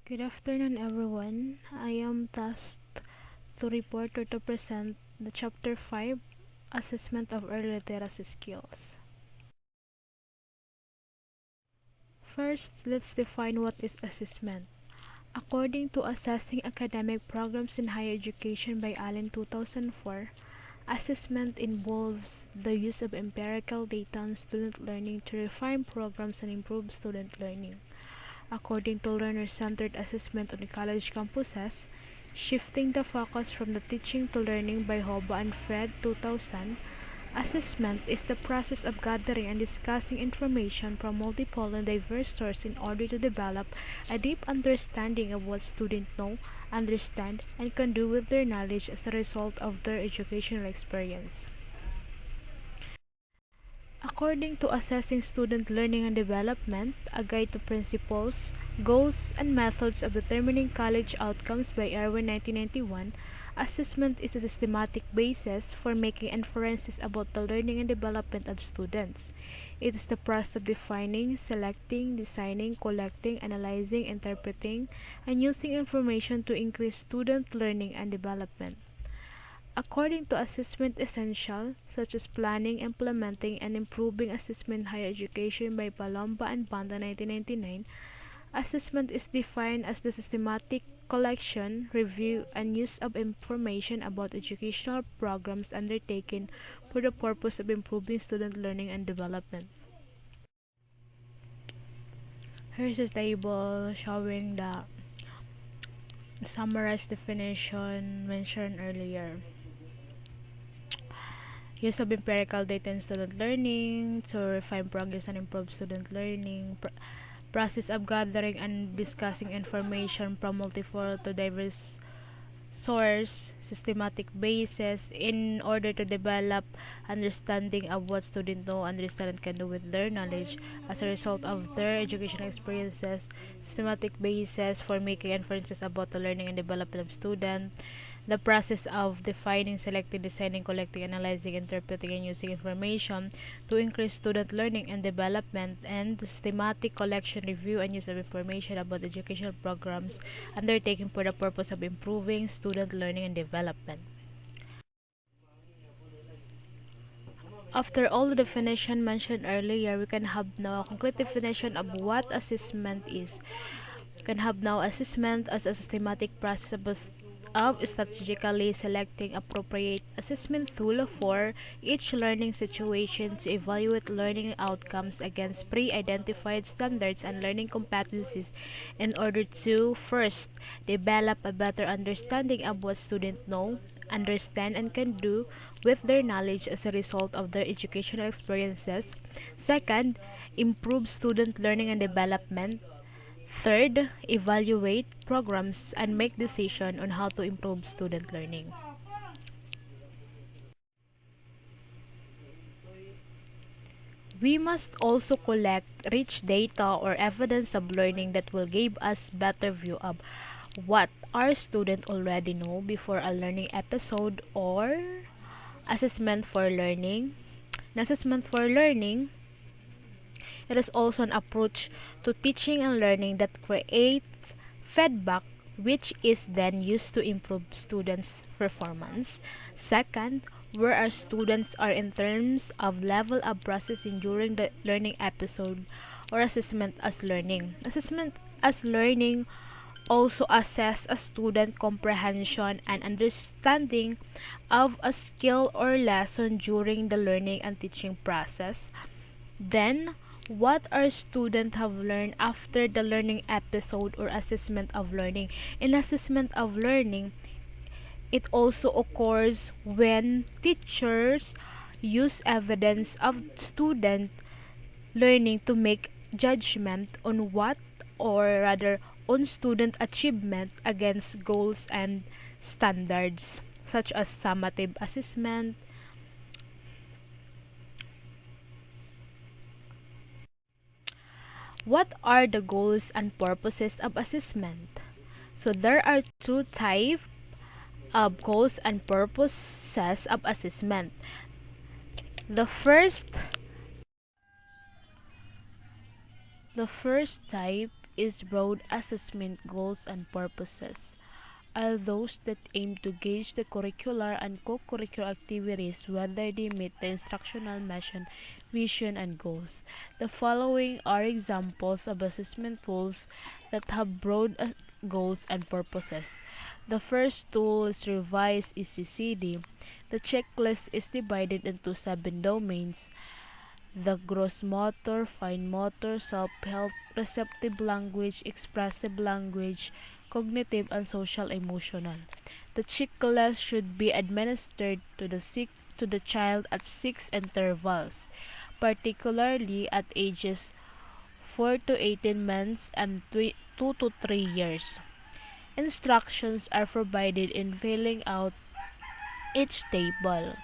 Good afternoon, everyone. I am tasked to report or to present the Chapter 5 Assessment of Early Literacy Skills. First, let's define what is assessment. According to Assessing Academic Programs in Higher Education by Allen 2004, assessment involves the use of empirical data on student learning to refine programs and improve student learning. According to learner-centered assessment on college campuses, shifting the focus from the teaching to learning by Hoba and Fred 2000, assessment is the process of gathering and discussing information from multiple and diverse sources in order to develop a deep understanding of what students know, understand, and can do with their knowledge as a result of their educational experience. According to Assessing Student Learning and Development, A Guide to Principles, Goals, and Methods of Determining College Outcomes by Irwin 1991, assessment is a systematic basis for making inferences about the learning and development of students. It is the process of defining, selecting, designing, collecting, analyzing, interpreting, and using information to increase student learning and development. According to Assessment Essential, such as Planning, Implementing, and Improving Assessment in Higher Education by Palomba and Banda 1999, assessment is defined as the systematic collection, review, and use of information about educational programs undertaken for the purpose of improving student learning and development. Here's a table showing the summarized definition mentioned earlier. Use of empirical data in student learning to refine progress and improve student learning. Process of gathering and discussing information from multiple to diverse source, systematic basis in order to develop understanding of what students know, understand, and can do with their knowledge as a result of their educational experiences. Systematic basis for making inferences about the learning and development of students. The process of defining, selecting, designing, collecting, analyzing, interpreting, and using information to increase student learning and development, and the systematic collection, review, and use of information about educational programs undertaken for the purpose of improving student learning and development. After all the definition mentioned earlier, we can have now a concrete definition of what assessment is. We can have now assessment as a systematic process of strategically selecting appropriate assessment tool for each learning situation to evaluate learning outcomes against pre-identified standards and learning competencies in order to first develop a better understanding of what students know, understand, and can do with their knowledge as a result of their educational experiences. Second, improve student learning and development. Third, evaluate programs and make decisions on how to improve student learning. We must also collect rich data or evidence of learning that will give us better view of what our students already know before a learning episode or assessment for learning. Assessment for learning, it is also an approach to teaching and learning that creates feedback which is then used to improve students' performance. Second, where our students are in terms of level of processing during the learning episode or assessment as learning. Assessment as learning also assess a student comprehension and understanding of a skill or lesson during the learning and teaching process. Then, what our students have learned after the learning episode or assessment of learning. In assessment of learning, it also occurs when teachers use evidence of student learning to make judgment on what or rather on student achievement against goals and standards such as summative assessment. What are the goals and purposes of assessment? So there are two types of goals and purposes of assessment. The first type is broad assessment goals and purposes are those that aim to gauge the curricular and co-curricular activities whether they meet the instructional mission, and goals. The following are examples of assessment tools that have broad goals and purposes. The first tool is Revise ECCD. The checklist is divided into 7 domains: the gross motor, fine motor, self-help, receptive language, expressive language, cognitive, and social emotional. The checklist should be administered to the child at 6 intervals, particularly at ages 4 to 18 months and 2 to 3 years. Instructions are provided in filling out each table.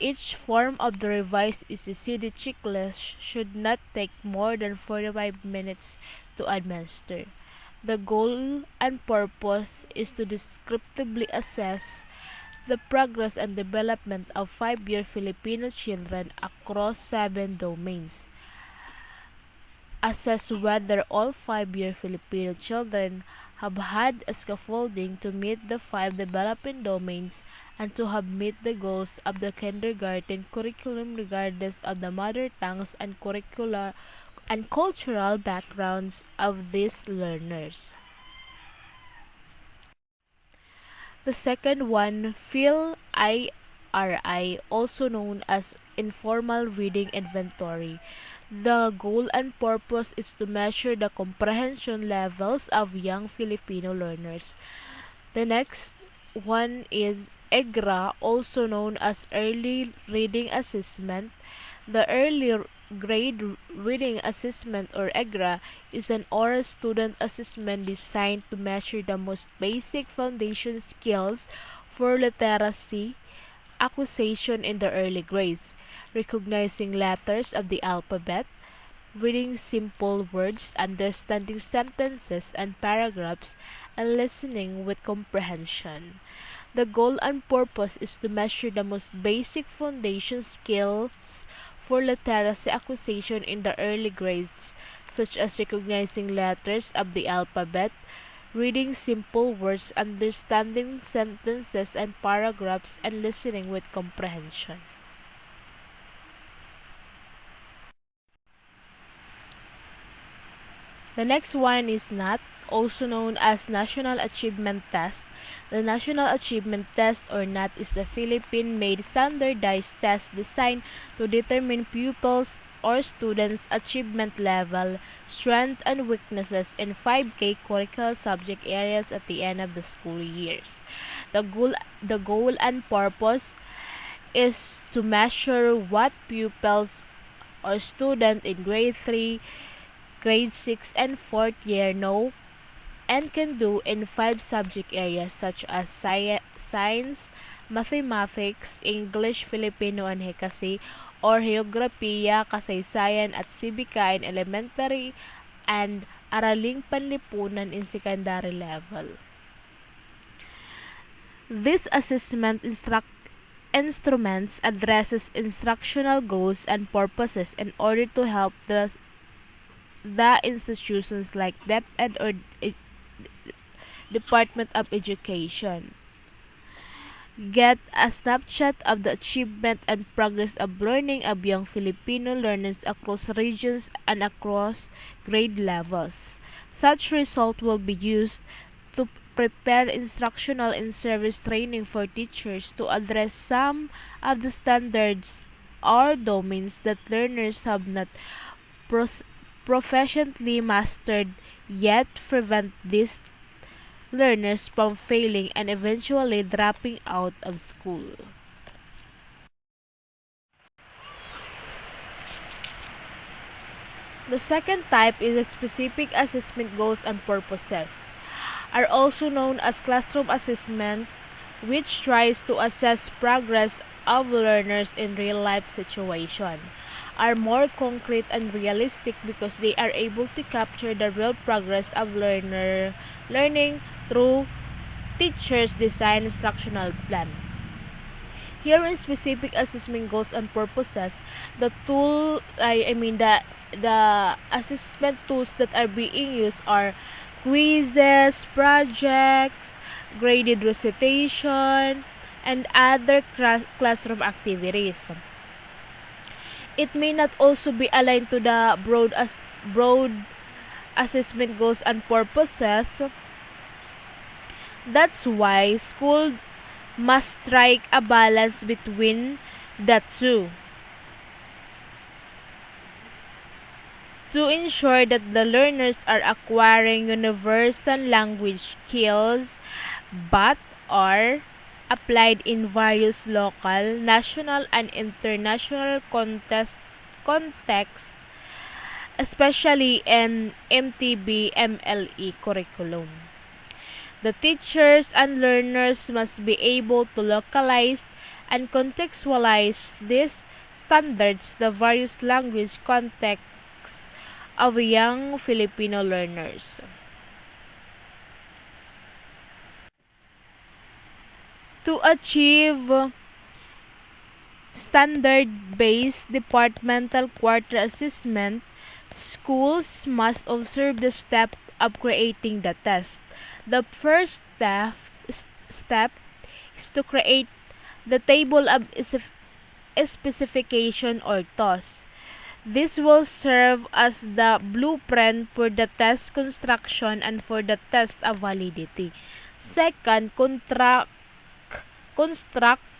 Each form of the revised ECCD checklist should not take more than 45 minutes to administer. The goal and purpose is to descriptively assess the progress and development of 5-year Filipino children across 7 domains. Assess whether all 5-year Filipino children have had a scaffolding to meet the 5 development domains and to have met the goals of the kindergarten curriculum regardless of the mother tongues and curricular and cultural backgrounds of these learners. The second one, Phil IRI, also known as Informal Reading Inventory. The goal and purpose is to measure the comprehension levels of young Filipino learners. The next one is EGRA, also known as Early Reading Assessment. The Early Grade Reading Assessment, or EGRA, is an oral student assessment designed to measure the most basic foundation skills for literacy acquisition in the early grades, recognizing letters of the alphabet, reading simple words, understanding sentences and paragraphs, and listening with comprehension. The goal and purpose is to measure the most basic foundation skills for literacy acquisition in the early grades, such as recognizing letters of the alphabet, reading simple words, understanding sentences and paragraphs, and listening with comprehension. The next one is NAT, also known as National Achievement Test. The National Achievement Test, or NAT, is a Philippine-made standardized test designed to determine pupils or students' achievement level, strengths, and weaknesses in 5K curricular subject areas at the end of the school years. The goal and purpose is to measure what pupils or students in grade 3, grade 6, and 4th year know and can do in 5 subject areas such as science, mathematics, English, Filipino, and Hekasi, or Geografiya, Kasaysayan, at Sibika in elementary, and Araling Panlipunan in secondary level. This assessment instruments addresses instructional goals and purposes in order to help the institutions like DepEd or Department of Education get a snapshot of the achievement and progress of learning of young Filipino learners across regions and across grade levels. Such result will be used to prepare instructional and service training for teachers to address some of the standards or domains that learners have not proficiently mastered, yet prevent these learners from failing and eventually dropping out of school. The second type is specific assessment goals and purposes, are also known as classroom assessment, which tries to assess progress of learners in real-life situation, are more concrete and realistic because they are able to capture the real progress of learning through teachers' design instructional plan. Here in specific assessment goals and purposes, the tool, the the assessment tools that are being used are quizzes, projects, graded recitation, and other classroom activities. It may not also be aligned to the broad assessment goals and purposes. That's why school must strike a balance between the two to ensure that the learners are acquiring universal language skills but are applied in various local, national, and international contexts, especially in MTB MLE curriculum. The teachers and learners must be able to localize and contextualize these standards the various language contexts of young Filipino learners. To achieve standard-based departmental quarter assessment, schools must observe the step of creating the test. The first step is to create the table of specification or TOS. This will serve as the blueprint for the test construction and for the test of validity. Second, construct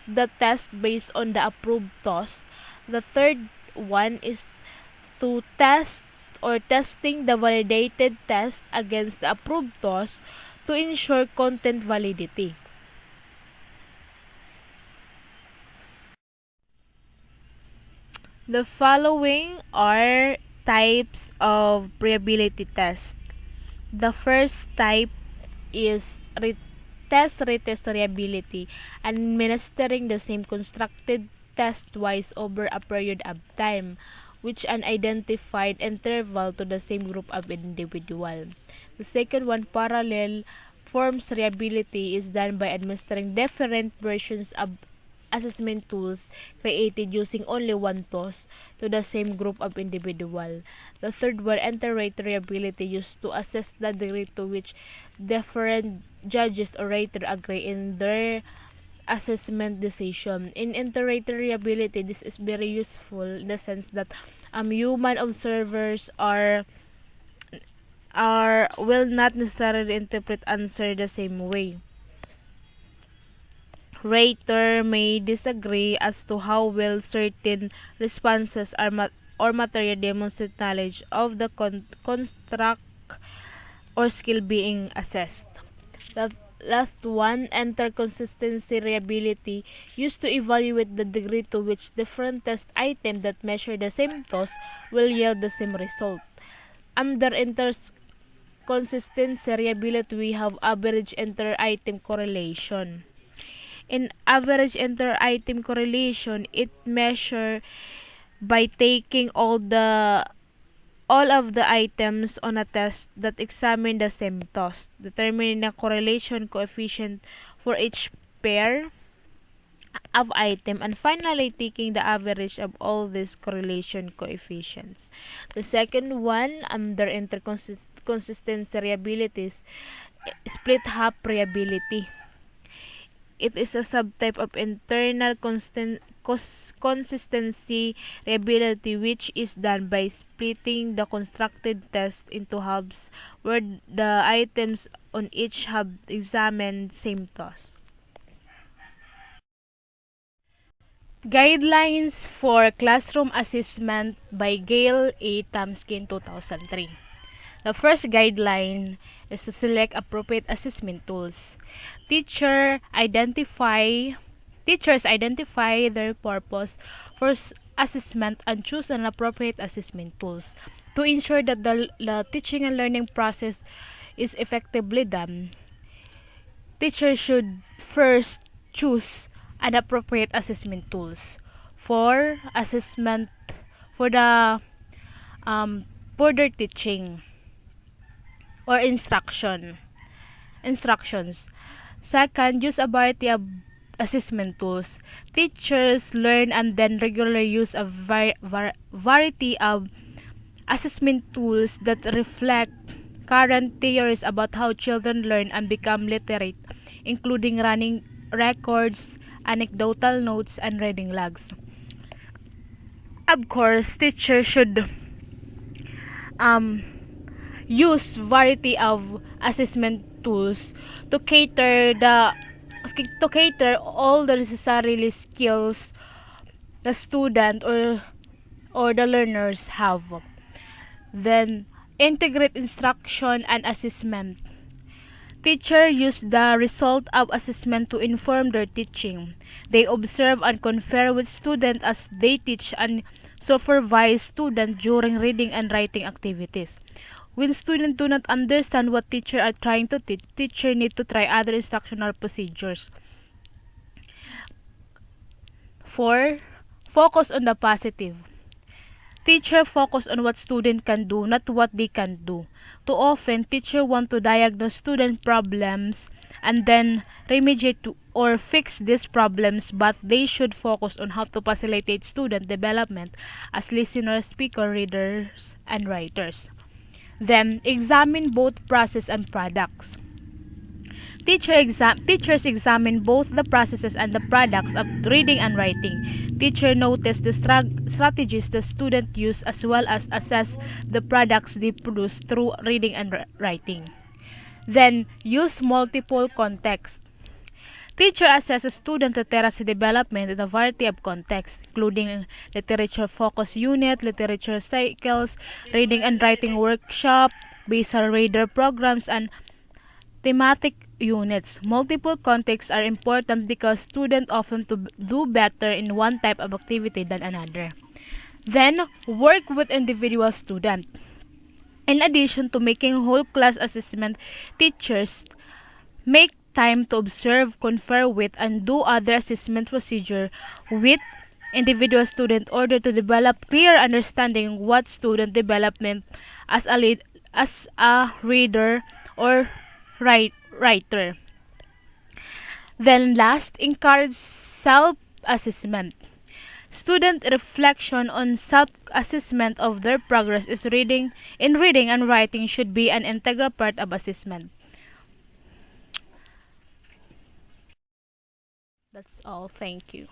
the test based on the approved TOS. The third one is to test or testing the validated test against the approved TOS to ensure content validity. The following are types of reliability test. The first type is retest reliability, administering the same constructed test twice over a period of time, which an identified interval to the same group of individual. The second one, parallel forms reliability, is done by administering different versions of assessment tools created using only one TOS to the same group of individual. The third one, inter-rater reliability, used to assess the degree to which different judges or rater agree in their assessment decision. In inter-rater reliability, this is very useful in the sense that human observers will not necessarily interpret answer the same way. Rater may disagree as to how well certain responses or material demonstrate knowledge of the construct or skill being assessed. The last one, consistency reliability, used to evaluate the degree to which different test items that measure the same TOS will yield the same result. Under consistency reliability, we have average inter-item correlation. In average inter-item correlation, it measures by taking all of the items on a test that examine the same TOS, determining a correlation coefficient for each pair of item, and finally taking the average of all these correlation coefficients. The second one, under consistency reliabilities, split half reliability. It is a subtype of internal consistency reliability, which is done by splitting the constructed test into halves where the items on each hub examine same TOS. Guidelines for Classroom Assessment by Gail A. Tamskin, 2003. The first guideline is to select appropriate assessment tools. Teachers identify their purpose for assessment and choose an appropriate assessment tools. To ensure that the teaching and learning process is effectively done, teachers should first choose an appropriate assessment tools for assessment for the further teaching or instructions. Second, use a variety of assessment tools. Teachers learn and then regularly use a variety of assessment tools that reflect current theories about how children learn and become literate, including running records, anecdotal notes, and reading logs. Of course, teachers should um, use variety of assessment tools to cater all the necessary skills the student or the learners have. Then integrate instruction and assessment. Teacher use the result of assessment to inform their teaching. They observe and confer with students as they teach and supervise students during reading and writing activities. When students do not understand what teacher are trying to teach, teacher need to try other instructional procedures. 4. Focus on the positive. Teacher focus on what student can do, not what they can do. Too often, teacher want to diagnose student problems and then remediate or fix these problems, but they should focus on how to facilitate student development as listeners, speaker, readers, and writers. Then, examine both process and products. Teachers examine both the processes and the products of reading and writing. Teacher notice the strategies the student use as well as assess the products they produce through reading and writing. Then, use multiple contexts. Teacher assesses student literacy development in a variety of contexts, including literature focus unit, literature cycles, reading and writing workshop, basal reader programs, and thematic units. Multiple contexts are important because students often do better in one type of activity than another. Then, work with individual student. In addition to making whole class assessment, teachers make time to observe, confer with, and do other assessment procedure with individual student in order to develop clear understanding what student development as a reader or writer. Then last, encourage self-assessment. Student reflection on self-assessment of their progress in reading and writing should be an integral part of assessment. That's all. Thank you.